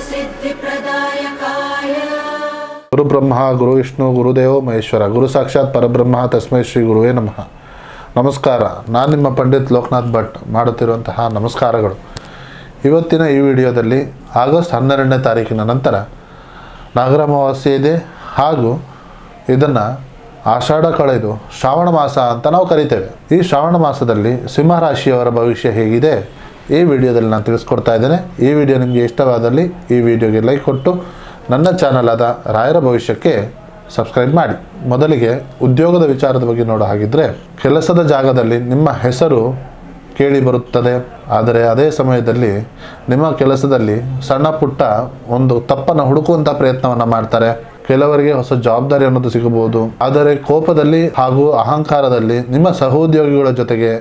सिद्धिप्रदायकाय गुरु ब्रह्म गुरु विष्णु गुरुदेव महेश्वर गुरु साक्षाತ್ ಪರಬ್ರಹ್ಮ ತಸ್ಮೈ ಶ್ರೀ ಗುರುವೇ ನಮಃ. ನಮಸ್ಕಾರ. ನಾನು ನಿಮ್ಮ ಪಂಡಿತ್ ಲೋಕನಾಥ್ ಭಟ್ ಮಾಡುತ್ತಿರುವಂತಹ ನಮಸ್ಕಾರಗಳು. ಇವತ್ತಿನ ಈ ವಿಡಿಯೋದಲ್ಲಿ ಆಗಸ್ಟ್ 12ನೇ ತಾರೀಕಿನ ನಂತರ ನಾಗರ ಅಮಾವಾಸ್ಯೆ ಇದೆ ಹಾಗೂ ಇದನ್ನು ಆಷಾಢ ಕಳೆದು ಶ್ರಾವಣ ಮಾಸ ಅಂತ ನಾವು ಕರಿತೇವೆ. ಈ ಶ್ರಾವಣ ಮಾಸದಲ್ಲಿ ಸಿಂಹರಾಶಿಯವರ ಭವಿಷ್ಯ ಹೇಗಿದೆ ಈ ವಿಡಿಯೋದಲ್ಲಿ ನಾನು ತಿಳಿಸ್ಕೊಡ್ತಾ ಇದ್ದೇನೆ. ಈ ವಿಡಿಯೋ ನಿಮಗೆ ಇಷ್ಟವಾದಲ್ಲಿ ಈ ವಿಡಿಯೋಗೆ ಲೈಕ್ ಕೊಟ್ಟು ನನ್ನ ಚಾನಲ್ ಆದ ರಾಯರ ಭವಿಷ್ಯಕ್ಕೆ ಸಬ್ಸ್ಕ್ರೈಬ್ ಮಾಡಿ. ಮೊದಲಿಗೆ ಉದ್ಯೋಗದ ವಿಚಾರದ ಬಗ್ಗೆ ನೋಡೋ ಹಾಗಿದ್ರೆ, ಕೆಲಸದ ಜಾಗದಲ್ಲಿ ನಿಮ್ಮ ಹೆಸರು ಕೇಳಿ ಬರುತ್ತದೆ. ಆದರೆ ಅದೇ ಸಮಯದಲ್ಲಿ ನಿಮ್ಮ ಕೆಲಸದಲ್ಲಿ ಸಣ್ಣ ಪುಟ್ಟ ಒಂದು ತಪ್ಪನ್ನು ಹುಡುಕುವಂಥ ಪ್ರಯತ್ನವನ್ನು ಮಾಡ್ತಾರೆ. ಕೆಲವರಿಗೆ ಹೊಸ ಜವಾಬ್ದಾರಿ ಅನ್ನೋದು ಸಿಗಬಹುದು. ಆದರೆ ಕೋಪದಲ್ಲಿ ಹಾಗೂ ಅಹಂಕಾರದಲ್ಲಿ ನಿಮ್ಮ ಸಹೋದ್ಯೋಗಿಗಳ ಜೊತೆಗೆ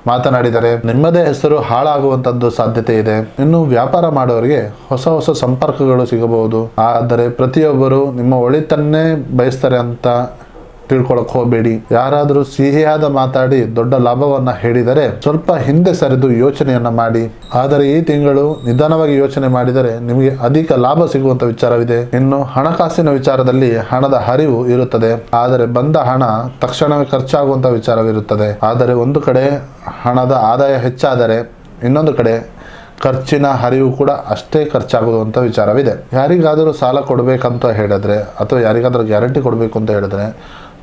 ಮಾತನಾಡಿದರೆ ನಿಮ್ಮದೇ ಹೆಸರು ಹಾಳಾಗುವಂಥದ್ದು ಸಾಧ್ಯತೆ ಇದೆ. ಇನ್ನು ವ್ಯಾಪಾರ ಮಾಡೋರಿಗೆ ಹೊಸ ಸಂಪರ್ಕಗಳು ಸಿಗಬಹುದು. ಆದರೆ ಪ್ರತಿಯೊಬ್ಬರು ನಿಮ್ಮ ಒಳಿತನ್ನೇ ಬಯಸ್ತಾರೆ ಅಂತ ತಿಳ್ಕೊಳಕ್ ಹೋಗಬೇಡಿ. ಯಾರಾದರೂ ಸಿಹಿಯಾದ ಮಾತಾಡಿ ದೊಡ್ಡ ಲಾಭವನ್ನ ಹೇಳಿದರೆ ಸ್ವಲ್ಪ ಹಿಂದೆ ಸರಿದು ಯೋಚನೆಯನ್ನ ಮಾಡಿ. ಆದರೆ ಈ ತಿಂಗಳು ನಿಧಾನವಾಗಿ ಯೋಚನೆ ಮಾಡಿದರೆ ನಿಮಗೆ ಅಧಿಕ ಲಾಭ ಸಿಗುವಂತ ವಿಚಾರವಿದೆ. ಇನ್ನು ಹಣಕಾಸಿನ ವಿಚಾರದಲ್ಲಿ ಹಣದ ಹರಿವು ಇರುತ್ತದೆ. ಆದರೆ ಬಂದ ಹಣ ತಕ್ಷಣವೇ ಖರ್ಚಾಗುವಂತ ವಿಚಾರವಿರುತ್ತದೆ. ಆದರೆ ಒಂದು ಕಡೆ ಹಣದ ಆದಾಯ ಹೆಚ್ಚಾದರೆ ಇನ್ನೊಂದು ಕಡೆ ಖರ್ಚಿನ ಹರಿವು ಕೂಡ ಅಷ್ಟೇ ಖರ್ಚಾಗುವಂಥ ವಿಚಾರವಿದೆ. ಯಾರಿಗಾದರೂ ಸಾಲ ಕೊಡಬೇಕಂತ ಹೇಳಿದ್ರೆ ಅಥವಾ ಯಾರಿಗಾದರೂ ಗ್ಯಾರಂಟಿ ಕೊಡಬೇಕು ಅಂತ ಹೇಳಿದ್ರೆ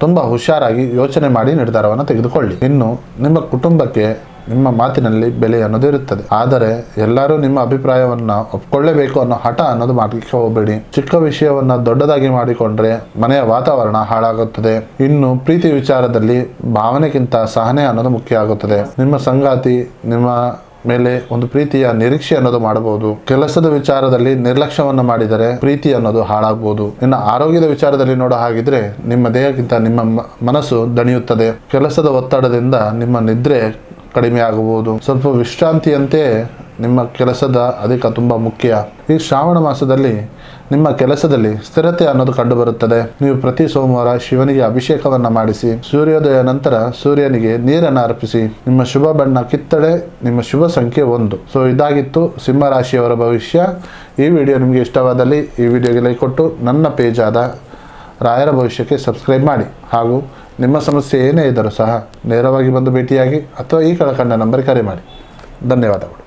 ತುಂಬ ಹುಷಾರಾಗಿ ಯೋಚನೆ ಮಾಡಿ ನಿರ್ಧಾರವನ್ನು ತೆಗೆದುಕೊಳ್ಳಿ. ಇನ್ನು ನಿಮ್ಮ ಕುಟುಂಬಕ್ಕೆ ನಿಮ್ಮ ಮಾತಿನಲ್ಲಿ ಬೆಲೆ ಅನ್ನೋದು ಇರುತ್ತದೆ. ಆದರೆ ಎಲ್ಲರೂ ನಿಮ್ಮ ಅಭಿಪ್ರಾಯವನ್ನು ಒಪ್ಕೊಳ್ಳೇಬೇಕು ಅನ್ನೋ ಹಠ ಅನ್ನೋದು ಮಾಡಲಿಕ್ಕೆ ಹೋಗಬೇಡಿ. ಚಿಕ್ಕ ವಿಷಯವನ್ನ ದೊಡ್ಡದಾಗಿ ಮಾಡಿಕೊಂಡ್ರೆ ಮನೆಯ ವಾತಾವರಣ ಹಾಳಾಗುತ್ತದೆ. ಇನ್ನು ಪ್ರೀತಿ ವಿಚಾರದಲ್ಲಿ ಭಾವನೆಗಿಂತ ಸಹನೆ ಅನ್ನೋದು ಮುಖ್ಯ ಆಗುತ್ತದೆ. ನಿಮ್ಮ ಸಂಗಾತಿ ನಿಮ್ಮ ಮೇಲೆ ಒಂದು ಪ್ರೀತಿಯ ನಿರೀಕ್ಷೆ ಅನ್ನೋದು ಮಾಡಬಹುದು. ಕೆಲಸದ ವಿಚಾರದಲ್ಲಿ ನಿರ್ಲಕ್ಷ್ಯವನ್ನು ಮಾಡಿದರೆ ಪ್ರೀತಿ ಅನ್ನೋದು ಹಾಳಾಗಬಹುದು. ಇನ್ನು ಆರೋಗ್ಯದ ವಿಚಾರದಲ್ಲಿ ನೋಡೋ ಹಾಗಿದ್ರೆ ನಿಮ್ಮ ದೇಹಕ್ಕಿಂತ ನಿಮ್ಮ ಮನಸ್ಸು ದಣಿಯುತ್ತದೆ. ಕೆಲಸದ ಒತ್ತಡದಿಂದ ನಿಮ್ಮ ನಿದ್ರೆ ಕಡಿಮೆ ಆಗಬಹುದು. ಸ್ವಲ್ಪ ವಿಶ್ರಾಂತಿಯಂತೆ ನಿಮ್ಮ ಕೆಲಸದ ಅಧಿಕ ತುಂಬ ಮುಖ್ಯ. ಈ ಶ್ರಾವಣ ಮಾಸದಲ್ಲಿ ನಿಮ್ಮ ಕೆಲಸದಲ್ಲಿ ಸ್ಥಿರತೆ ಅನ್ನೋದು ಕಂಡು ಬರುತ್ತದೆ. ನೀವು ಪ್ರತಿ ಸೋಮವಾರ ಶಿವನಿಗೆ ಅಭಿಷೇಕವನ್ನ ಮಾಡಿಸಿ ಸೂರ್ಯೋದಯ ನಂತರ ಸೂರ್ಯನಿಗೆ ನೀರನ್ನು ಅರ್ಪಿಸಿ. ನಿಮ್ಮ ಶುಭ ಬಣ್ಣ ಕಿತ್ತಳೆ, ನಿಮ್ಮ ಶುಭ ಸಂಖ್ಯೆ 1. ಸೊ ಇದಾಗಿತ್ತು ಸಿಂಹ ರಾಶಿಯವರ ಭವಿಷ್ಯ. ಈ ವಿಡಿಯೋ ನಿಮಗೆ ಇಷ್ಟವಾದಲ್ಲಿ ಈ ವಿಡಿಯೋಗೆ ಲೈಕ್ ಕೊಟ್ಟು ನನ್ನ ಪೇಜ್ ಆದ ರಾಯರ ಭವಿಷ್ಯಕ್ಕೆ ಸಬ್ಸ್ಕ್ರೈಬ್ ಮಾಡಿ. ಹಾಗೂ ನಿಮ್ಮ ಸಮಸ್ಯೆ ಏನೇ ಇದ್ದರೂ ಸಹ ನೇರವಾಗಿ ಬಂದು ಭೇಟಿಯಾಗಿ ಅಥವಾ ಈ ಕೆಳಕಂಡ ನಂಬರ್ ಕರೆ ಮಾಡಿ. ಧನ್ಯವಾದಗಳು.